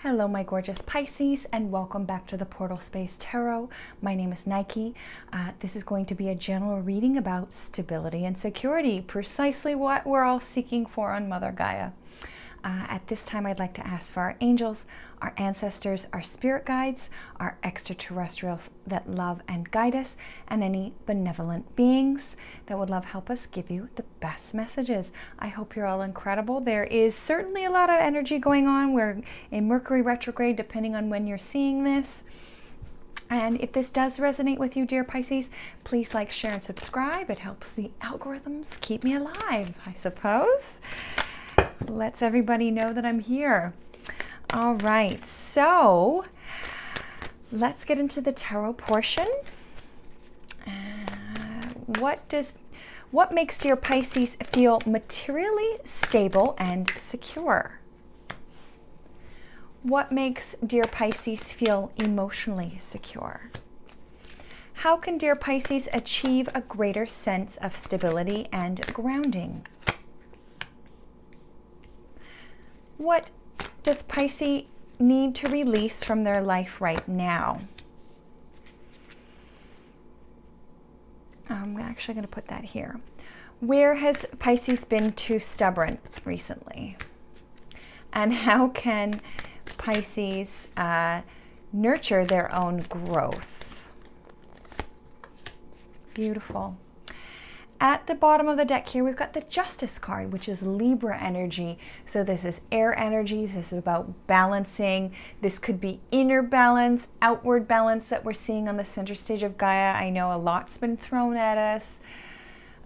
Hello, my gorgeous Pisces, and welcome back to the Portal Space Tarot. My name is Nike. This is going to be a general reading about stability and security, precisely what we're all seeking for on Mother Gaia. At this time, I'd like to ask for our angels, our ancestors, our spirit guides, our extraterrestrials that love and guide us, and any benevolent beings that would love help us give you the best messages. I hope you're all incredible. There is certainly a lot of energy going on. We're in Mercury retrograde, depending on when you're seeing this. And if this does resonate with you, dear Pisces, please like, share, and subscribe. It helps the algorithms keep me alive, I suppose. Lets everybody know that I'm here. All right, so let's get into the tarot portion. What makes dear Pisces feel materially stable and secure? What makes dear Pisces feel emotionally secure? How can dear Pisces achieve a greater sense of stability and grounding? What does Pisces need to release from their life right now? I'm actually going to put that here. Where has Pisces been too stubborn recently? And how can Pisces nurture their own growth? Beautiful. At the bottom of the deck here, we've got the Justice card, which is Libra energy. So this is air energy. This is about balancing. This could be inner balance, outward balance that we're seeing on the center stage of Gaia. I know a lot's been thrown at us.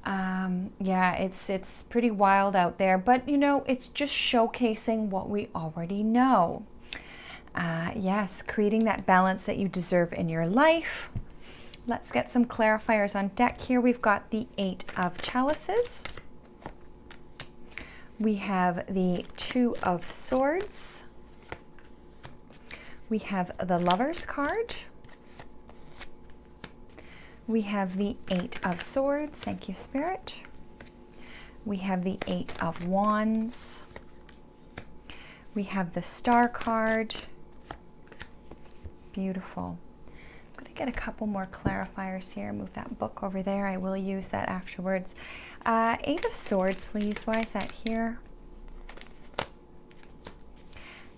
Yeah, it's pretty wild out there. But, you know, it's just showcasing what we already know. Yes, creating that balance that you deserve in your life. Let's get some clarifiers on deck here. We've got the Eight of Chalices. We have the Two of Swords. We have the Lovers card. We have the Eight of Swords. Thank you, Spirit. We have the Eight of Wands. We have the Star card. Beautiful. Get a couple more clarifiers here. Move that book over there. I will use that afterwards. Eight of Swords, please. Why is that here?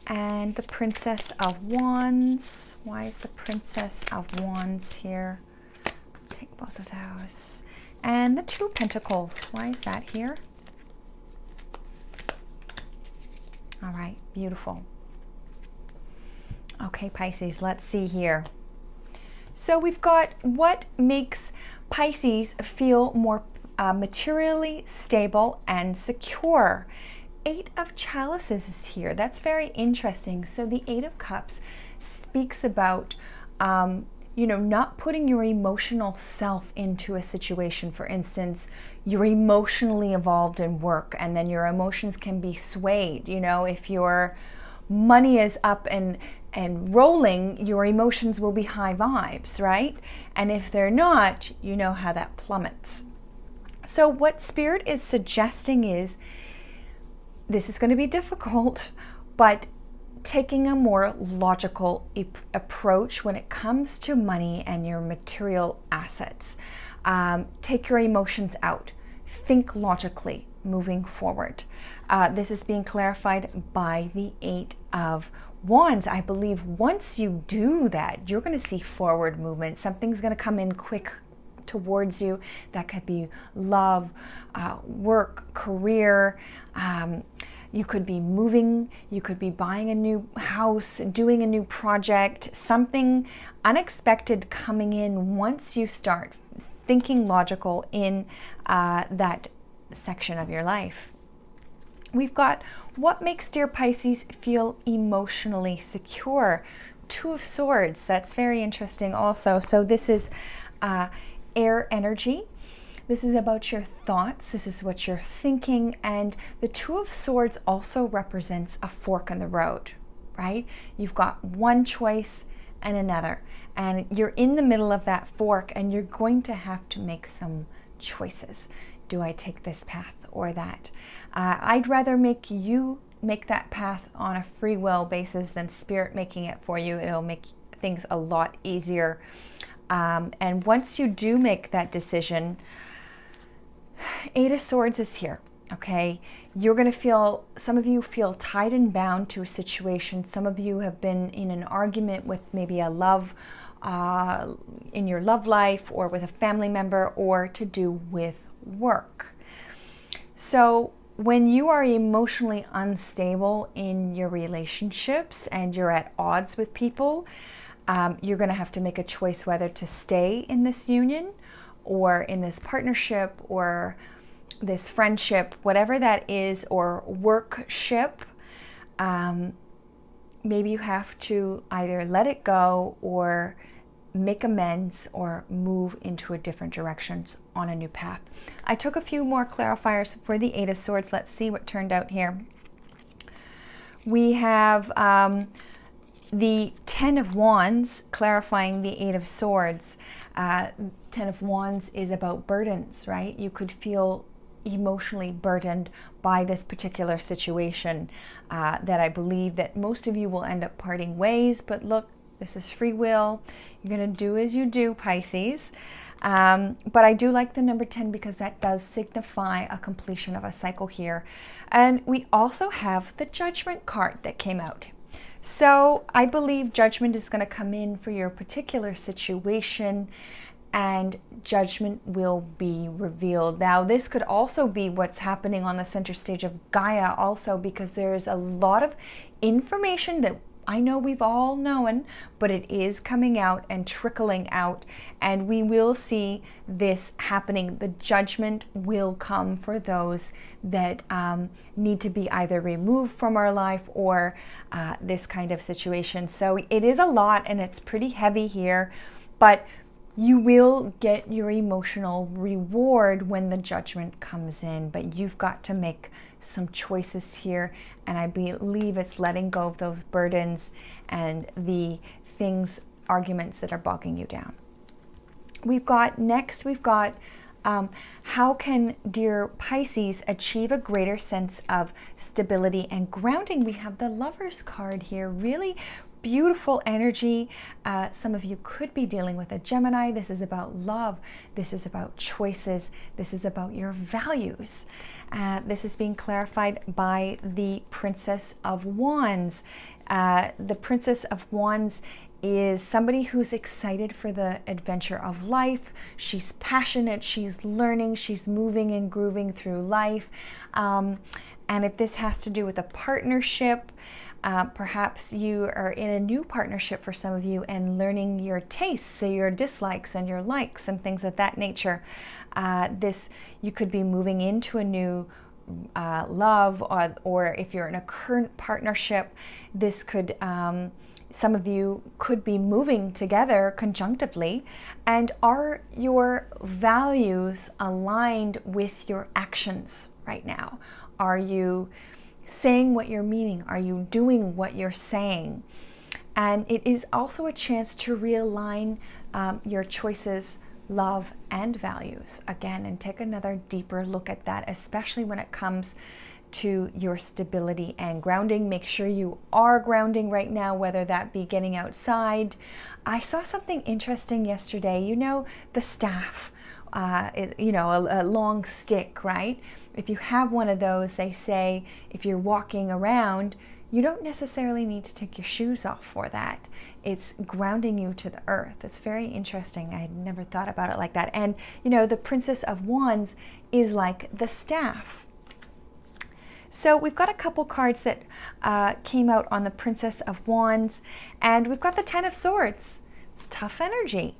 And the Princess of Wands. Why is the Princess of Wands here? Take both of those. And the Two of Pentacles. Why is that here? All right, beautiful. Okay, Pisces, let's see here. So we've got what makes Pisces feel more materially stable and secure. Eight of Chalices is here. That's very interesting. So the Eight of Cups speaks about, not putting your emotional self into a situation. For instance, you're emotionally involved in work and then your emotions can be swayed. You know, if your money is up and rolling, your emotions will be high vibes, right? And if they're not, you know how that plummets. So what Spirit is suggesting is, this is going to be difficult, but taking a more logical approach when it comes to money and your material assets. Take your emotions out. Think logically moving forward. This is being clarified by the Eight of Wands. I believe once you do that, you're going to see forward movement. Something's going to come in quick towards you. That could be love, work, career. You could be moving. You could be buying a new house, doing a new project. Something unexpected coming in once you start thinking logical in that section of your life. We've got what makes dear Pisces feel emotionally secure. Two of Swords. That's very interesting also. So this is air energy. This is about your thoughts. This is what you're thinking. And the Two of Swords also represents a fork in the road, right? You've got one choice and another. And you're in the middle of that fork and you're going to have to make some choices. Do I take this path or that? I'd rather make you make that path on a free will basis than Spirit making it for you. It'll make things a lot easier. And once you do make that decision, Eight of Swords is here. Okay, you're going to feel, some of you feel tied and bound to a situation. Some of you have been in an argument with maybe a love, in your love life, or with a family member, or to do with work. So when you are emotionally unstable in your relationships and you're at odds with people, you're going to have to make a choice whether to stay in this union or in this partnership or this friendship, whatever that is, or workship. Maybe you have to either let it go or make amends or move into a different direction on a new path. I took a few more clarifiers for the Eight of Swords. Let's see what turned out here. We have the Ten of Wands clarifying the Eight of Swords. Ten of Wands is about burdens, right? You could feel emotionally burdened by this particular situation, that I believe that most of you will end up parting ways. But look, this is free will. You're going to do as you do, Pisces. But I do like the number 10 because that does signify a completion of a cycle here. And we also have the Judgment card that came out. So I believe judgment is going to come in for your particular situation, and judgment will be revealed. Now, this could also be what's happening on the center stage of Gaia also, because there's a lot of information that I know we've all known, but it is coming out and trickling out, and we will see this happening. The judgment will come for those that need to be either removed from our life or this kind of situation. So it is a lot, and it's pretty heavy here, but you will get your emotional reward when the judgment comes in, but you've got to make some choices here, and I believe it's letting go of those burdens and the things, arguments that are bogging you down. We've got how can dear Pisces achieve a greater sense of stability and grounding? We have the Lovers card here, really beautiful energy. Some of you could be dealing with a Gemini. This is about love. This is about choices. This is about your values. This is being clarified by the Princess of Wands. The Princess of Wands is somebody who's excited for the adventure of life. She's passionate, she's learning, she's moving and grooving through life. And if this has to do with a partnership, perhaps you are in a new partnership for some of you and learning your tastes, so your dislikes and your likes and things of that nature. You could be moving into a new love, or if you're in a current partnership, this could, some of you could be moving together conjunctively. And are your values aligned with your actions right now? Are you saying what you're meaning? Are you doing what you're saying? And it is also a chance to realign your choices, love, and values again, and take another deeper look at that, especially when it comes to your stability and grounding. Make sure you are grounding right now, whether that be getting outside. I saw something interesting yesterday. You know, the staff, a long stick, right? If you have one of those, they say if you're walking around, you don't necessarily need to take your shoes off for that. It's grounding you to the earth. It's very interesting. I had never thought about it like that. And, the Princess of Wands is like the staff. So we've got a couple cards that came out on the Princess of Wands, and we've got the Ten of Swords. It's tough energy.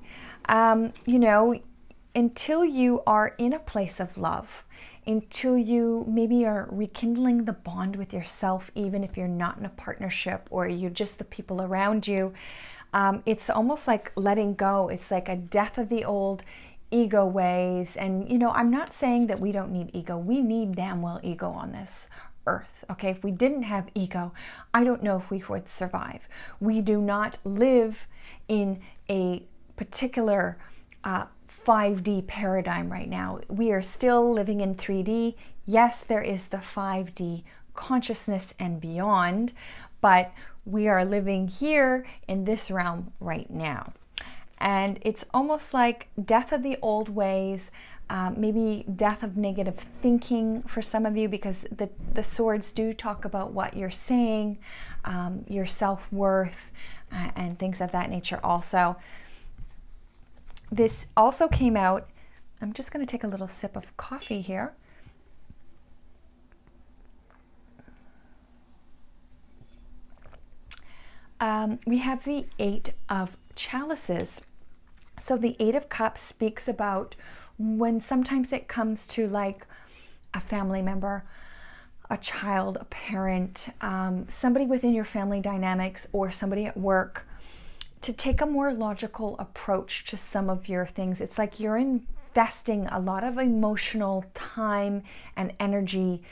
Until you are in a place of love, until you maybe are rekindling the bond with yourself, even if you're not in a partnership or you're just the people around you, it's almost like letting go. It's like a death of the old ego ways. And, I'm not saying that we don't need ego. We need damn well ego on this earth. Okay, if we didn't have ego, I don't know if we would survive. We do not live in a particular 5D paradigm right now. We are still living in 3D. Yes, there is the 5D consciousness and beyond, but we are living here in this realm right now. And it's almost like death of the old ways, maybe death of negative thinking for some of you, because the swords do talk about what you're saying, your self-worth, and things of that nature also. This also came out, I'm just going to take a little sip of coffee here. We have the Eight of Chalices. So the Eight of Cups speaks about when sometimes it comes to like a family member, a child, a parent, somebody within your family dynamics, or somebody at work, to take a more logical approach to some of your things. It's like you're investing a lot of emotional time and energy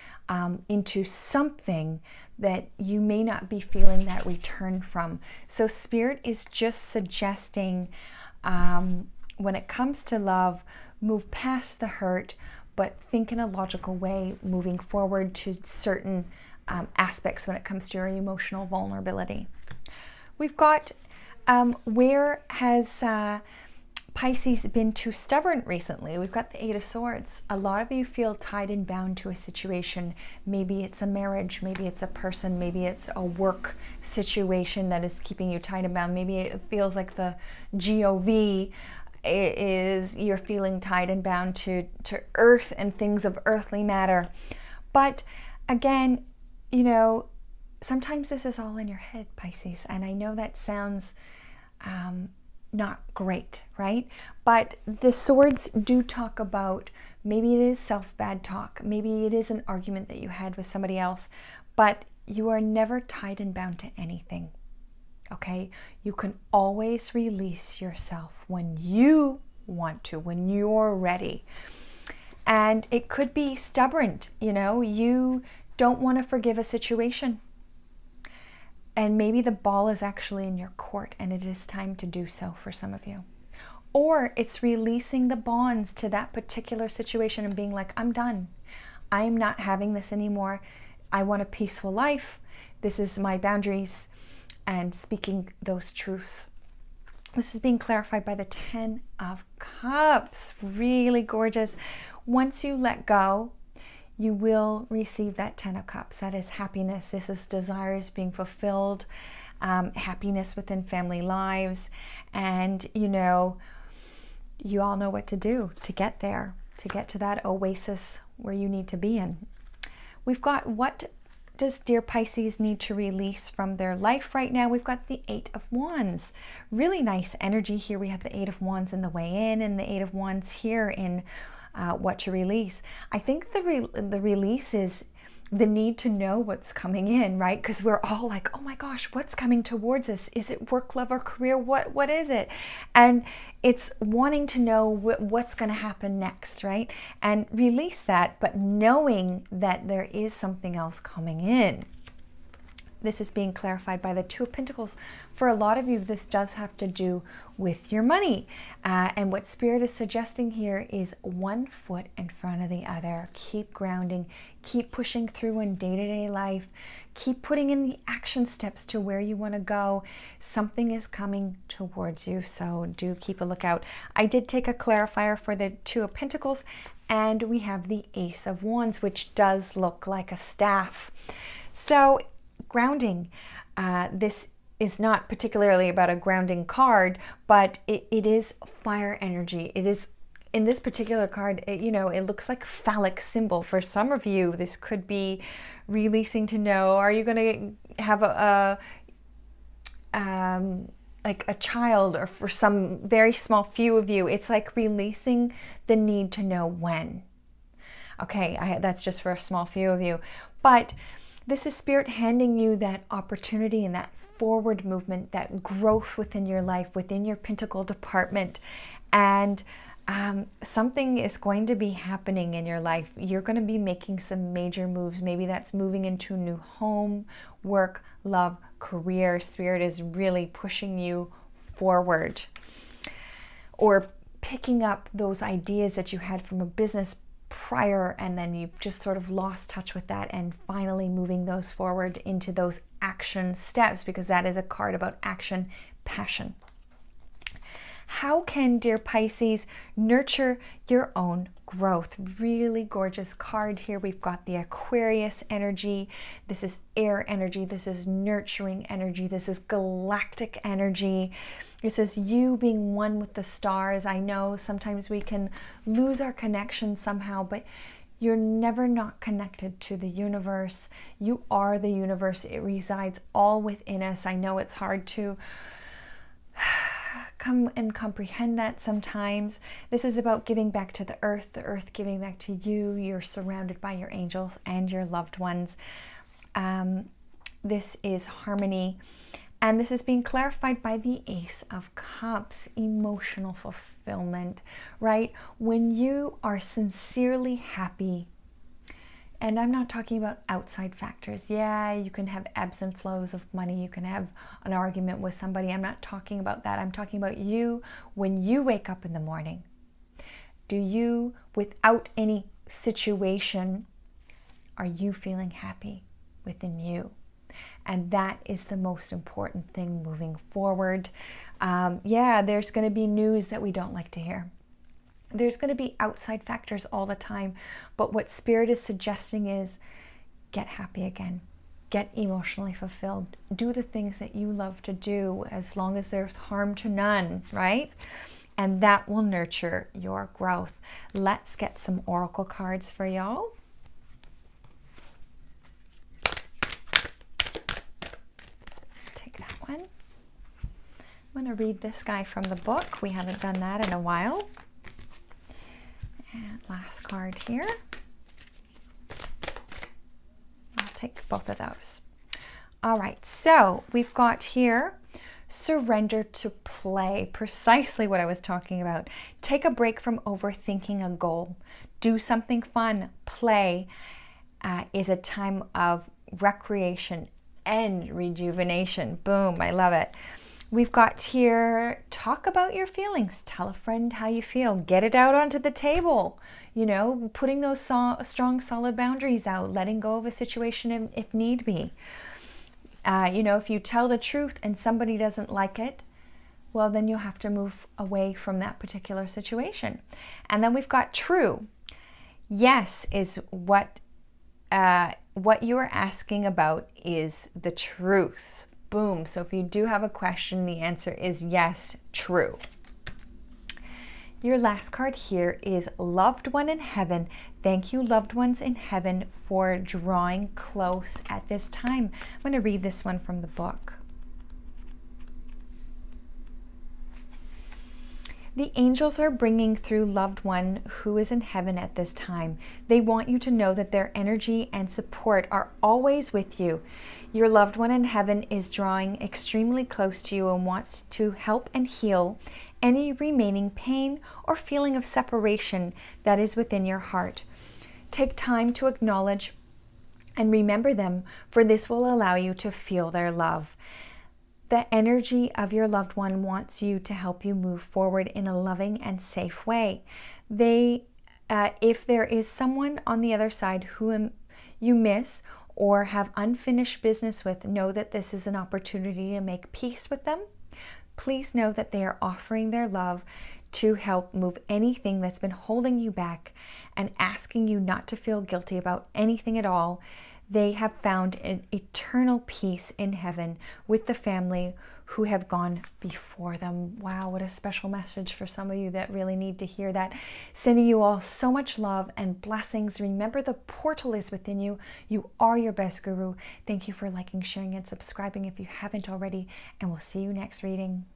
into something that you may not be feeling that return from. So Spirit is just suggesting, when it comes to love, move past the hurt, but think in a logical way, moving forward to certain aspects when it comes to your emotional vulnerability. We've got, where has Pisces been too stubborn recently? We've got the Eight of Swords. A lot of you feel tied and bound to a situation. Maybe it's a marriage, maybe it's a person, maybe it's a work situation that is keeping you tied and bound. Maybe it feels like the GOV is you're feeling tied and bound to earth and things of earthly matter. But again, you know, sometimes this is all in your head, Pisces. And I know that sounds not great, right? But the swords do talk about, maybe it is self-bad talk, maybe it is an argument that you had with somebody else, but you are never tied and bound to anything, okay? You can always release yourself when you want to, when you're ready. And it could be stubborn, you know, you don't want to forgive a situation. And maybe the ball is actually in your court and it is time to do so for some of you. Or it's releasing the bonds to that particular situation and being like, I'm done. I am not having this anymore. I want a peaceful life. This is my boundaries, and speaking those truths. This is being clarified by the Ten of Cups. Really gorgeous. Once you let go, you will receive that Ten of Cups. That is happiness. This is desires being fulfilled, happiness within family lives. And, you know, you all know what to do to get there, to get to that oasis where you need to be in. We've got, what does dear Pisces need to release from their life right now? We've got the Eight of Wands. Really nice energy here. We have the Eight of Wands in the way in and the Eight of Wands here in what to release. I think the release is the need to know what's coming in, right? Because we're all like, oh my gosh, what's coming towards us? Is it work, love, or career? What is it? And it's wanting to know what's going to happen next, right? And release that, but knowing that there is something else coming in. This is being clarified by the Two of Pentacles. For a lot of you, this does have to do with your money. And what Spirit is suggesting here is one foot in front of the other. Keep grounding, keep pushing through in day-to-day life, keep putting in the action steps to where you want to go. Something is coming towards you, so do keep a lookout. I did take a clarifier for the Two of Pentacles, and we have the Ace of Wands, which does look like a staff. So grounding. This is not particularly about a grounding card, but it is fire energy. It is, in this particular card, you know, it looks like a phallic symbol. For some of you, this could be releasing to know, are you going to have like a child, or for some very small few of you, it's like releasing the need to know when. Okay, that's just for a small few of you. But this is Spirit handing you that opportunity and that forward movement, that growth within your life, within your Pentacle department. And something is going to be happening in your life. You're going to be making some major moves. Maybe that's moving into a new home, work, love, career. Spirit is really pushing you forward. Or picking up those ideas that you had from a business prior, and then you've just sort of lost touch with that, and finally moving those forward into those action steps, because that is a card about action, passion. How can, dear Pisces, nurture your own growth? Really gorgeous card here. We've got the Aquarius energy. This is air energy. This is nurturing energy. This is galactic energy. This is you being one with the stars. I know sometimes we can lose our connection somehow, but you're never not connected to the universe. You are the universe. It resides all within us. I know it's hard to come and comprehend that sometimes. This is about giving back to the earth giving back to you. You're surrounded by your angels and your loved ones. This is harmony, and this is being clarified by the Ace of Cups, emotional fulfillment, right? When you are sincerely happy, and I'm not talking about outside factors. Yeah, you can have ebbs and flows of money. You can have an argument with somebody. I'm not talking about that. I'm talking about you when you wake up in the morning. Do you, without any situation, are you feeling happy within you? And that is the most important thing moving forward. Yeah, there's going to be news that we don't like to hear. There's going to be outside factors all the time, but what Spirit is suggesting is get happy again, get emotionally fulfilled, do the things that you love to do as long as there's harm to none, right? And that will nurture your growth. Let's get some oracle cards for y'all. Take that one. I'm going to read this guy from the book. We haven't done that in a while. And last card here. I'll take both of those. All right, so we've got here surrender to play, precisely what I was talking about. Take a break from overthinking a goal. Do something fun. Play is a time of recreation and rejuvenation. Boom, I love it. We've got here, talk about your feelings. Tell a friend how you feel. Get it out onto the table. You know, putting those strong, solid boundaries out. Letting go of a situation if need be. You know, if you tell the truth and somebody doesn't like it, well, then you'll have to move away from that particular situation. And then we've got true. Yes is what you are asking about is the truth. Boom. So if you do have a question, the answer is yes, true. Your last card here is loved one in heaven. Thank you, loved ones in heaven, for drawing close at this time. I'm going to read this one from the book. The angels are bringing through loved one who is in heaven at this time. They want you to know that their energy and support are always with you. Your loved one in heaven is drawing extremely close to you and wants to help and heal any remaining pain or feeling of separation that is within your heart. Take time to acknowledge and remember them, for this will allow you to feel their love. The energy of your loved one wants you to help you move forward in a loving and safe way. If there is someone on the other side who you miss or have unfinished business with, know that this is an opportunity to make peace with them. Please know that they are offering their love to help move anything that's been holding you back and asking you not to feel guilty about anything at all. They have found an eternal peace in heaven with the family who have gone before them. Wow, what a special message for some of you that really need to hear that. Sending you all so much love and blessings. Remember, the portal is within you. You are your best guru. Thank you for liking, sharing, and subscribing if you haven't already, and we'll see you next reading.